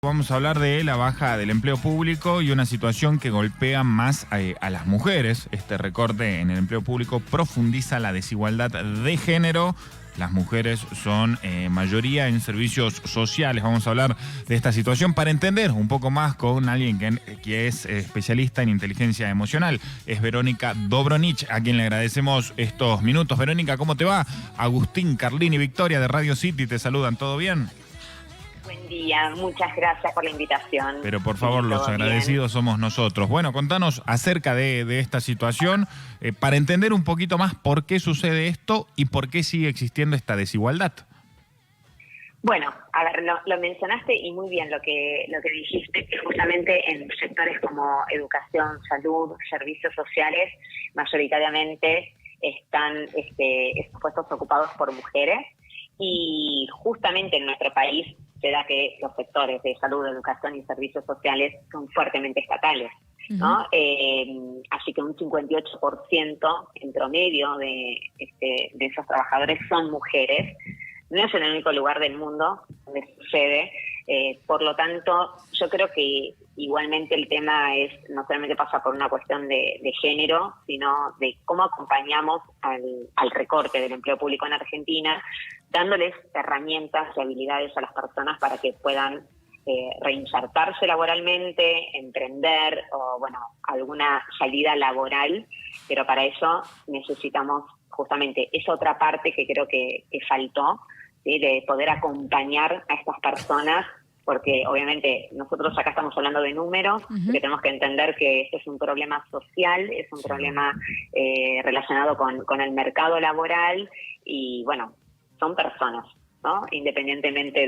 Vamos a hablar de la baja del empleo público y una situación que golpea más a las mujeres. Este recorte en el empleo público profundiza la desigualdad de género. Las mujeres son mayoría en servicios sociales. Vamos a hablar de esta situación para entender un poco más con alguien que es especialista en inteligencia emocional. Es Verónica Dobronich, a quien le agradecemos estos minutos. Verónica, ¿cómo te va? Agustín, Carlín y Victoria de Radio City te saludan. ¿Todo bien? Buen día, muchas gracias por la invitación. Pero por favor, los agradecidos somos nosotros. Bueno, contanos acerca de esta situación para entender un poquito más por qué sucede esto y por qué sigue existiendo esta desigualdad. Bueno, a ver, lo mencionaste y muy bien lo que dijiste, que justamente en sectores como educación, salud, servicios sociales, mayoritariamente están estos puestos ocupados por mujeres y justamente en nuestro país se da que los sectores de salud, educación y servicios sociales son fuertemente estatales, ¿no? Así que un 58% en promedio de esos trabajadores son mujeres. No es el único lugar del mundo donde sucede. Por lo tanto, yo creo que igualmente el tema no solamente pasa por una cuestión de género, sino de cómo acompañamos al recorte del empleo público en Argentina, dándoles herramientas y habilidades a las personas para que puedan reinsertarse laboralmente, emprender o, alguna salida laboral, pero para eso necesitamos justamente esa otra parte que creo que faltó, ¿sí? De poder acompañar a estas personas, porque obviamente nosotros acá estamos hablando de números, que tenemos que entender que este es un problema social, es un problema relacionado con el mercado laboral y son personas, ¿no? Independientemente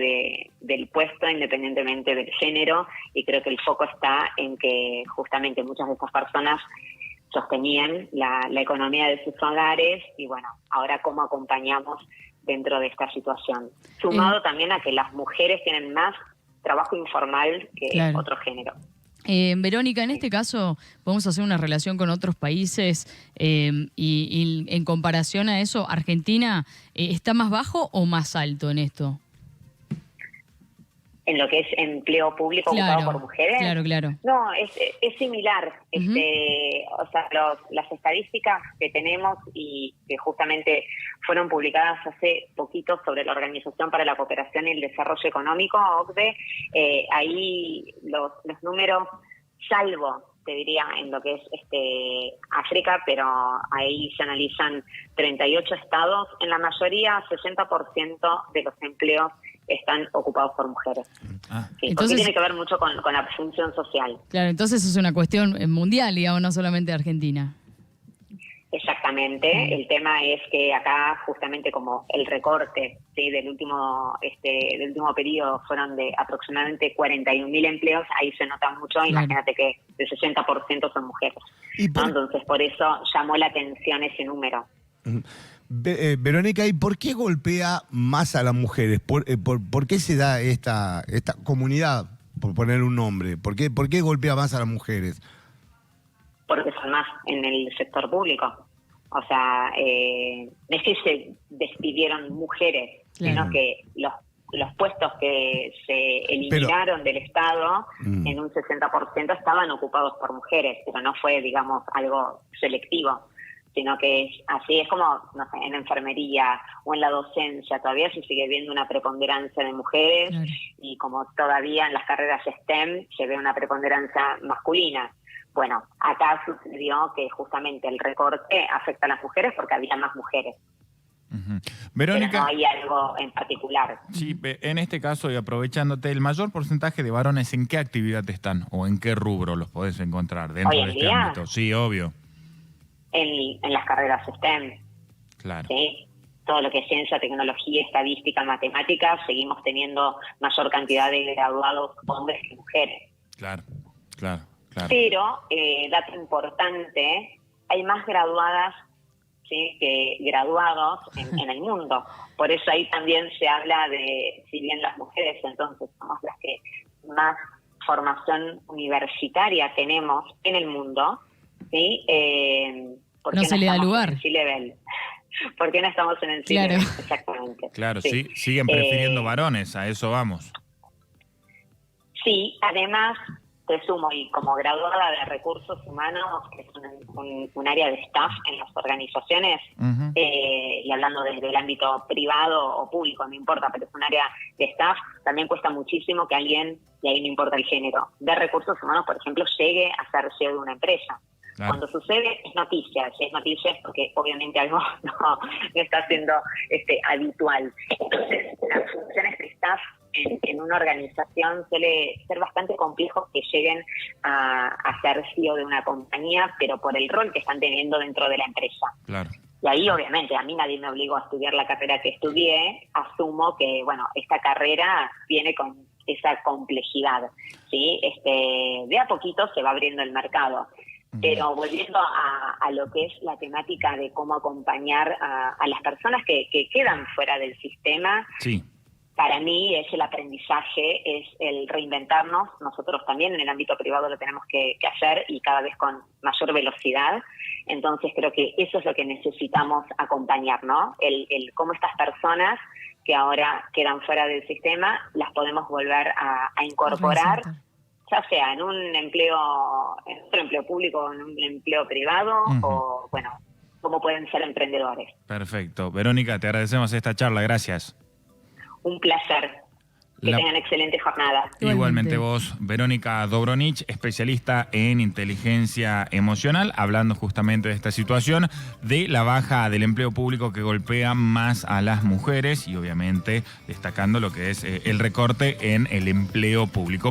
del puesto, independientemente del género, y creo que el foco está en que justamente muchas de estas personas sostenían la economía de sus hogares y ahora cómo acompañamos dentro de esta situación. Sumado también a que las mujeres tienen más trabajo informal que otro género. Verónica, en este caso podemos hacer una relación con otros países y en comparación a eso, ¿Argentina está más bajo o más alto en esto? En lo que es empleo público ocupado por mujeres. Claro. No, es similar. Las estadísticas que tenemos y que justamente fueron publicadas hace poquito sobre la Organización para la Cooperación y el Desarrollo Económico, OCDE, ahí los números, salvo, te diría, en lo que es África, pero ahí se analizan 38 estados, en la mayoría 60% de los empleos están ocupados por mujeres. Sí, entonces, porque tiene que ver mucho con la función social. Claro, entonces es una cuestión mundial, digamos, no solamente de Argentina. Exactamente. El tema es que acá justamente como el recorte, ¿sí? del último periodo fueron de aproximadamente 41.000 empleos, ahí se nota mucho. Claro. Imagínate que el 60% son mujeres, ¿no? Entonces por eso llamó la atención ese número. Verónica, ¿y por qué golpea más a las mujeres? ¿Por qué se da esta comunidad, por poner un nombre? ¿Por qué golpea más a las mujeres? Porque son más en el sector público. O sea, no es que se despidieron mujeres, sino que los puestos que se eliminaron del Estado en un 60% estaban ocupados por mujeres, pero no fue, digamos, algo selectivo, sino que así es como, no sé, en la enfermería o en la docencia todavía se sigue viendo una preponderancia de mujeres, y como todavía en las carreras STEM se ve una preponderancia masculina. Bueno, acá sucedió que justamente el recorte afecta a las mujeres porque había más mujeres. Verónica, pero no hay algo en particular. Sí, en este caso, y aprovechándote, ¿el mayor porcentaje de varones en qué actividad están o en qué rubro los podés encontrar dentro de este ámbito? Sí, obvio. En las carreras STEM. Claro. ¿Sí? Todo lo que es ciencia, tecnología, estadística, matemáticas, seguimos teniendo mayor cantidad de graduados hombres que mujeres. Claro. Pero, dato importante, hay más graduadas, ¿sí? que graduados en el mundo. Por eso ahí también se habla de, si bien las mujeres entonces somos las que más formación universitaria tenemos en el mundo, ¿sí? ¿Por qué no se le da lugar? ¿Por qué no estamos en el C-Level? Claro. Exactamente. Claro, sí. Siguen prefiriendo varones, a eso vamos. Sí, además te sumo, y como graduada de recursos humanos, que es un área de staff en las organizaciones, y hablando desde el ámbito privado o público, no importa, pero es un área de staff, también cuesta muchísimo que alguien, y ahí no importa el género, de recursos humanos, por ejemplo, llegue a ser CEO de una empresa. Claro. Cuando sucede es noticia es porque obviamente algo no está siendo habitual. Entonces, las funciones de staff en una organización suele ser bastante complejo que lleguen a ser CEO de una compañía, pero por el rol que están teniendo dentro de la empresa. Claro. Y ahí, obviamente, a mí nadie me obligó a estudiar la carrera que estudié. Asumo que, bueno, esta carrera viene con esa complejidad, ¿sí? De a poquito se va abriendo el mercado. Pero volviendo a lo que es la temática de cómo acompañar a las personas que quedan fuera del sistema, sí. Para mí es el aprendizaje, es el reinventarnos. Nosotros también en el ámbito privado lo tenemos que hacer y cada vez con mayor velocidad. Entonces creo que eso es lo que necesitamos acompañar, ¿no? El cómo estas personas que ahora quedan fuera del sistema las podemos volver a incorporar, ya sea en un empleo, en otro empleo público o en un empleo privado, o bueno, cómo pueden ser emprendedores. Perfecto. Verónica, te agradecemos esta charla, gracias. Un placer. Que tengan excelente jornada. Igualmente vos, Verónica Dobronic, especialista en inteligencia emocional, hablando justamente de esta situación de la baja del empleo público que golpea más a las mujeres y obviamente destacando lo que es el recorte en el empleo público.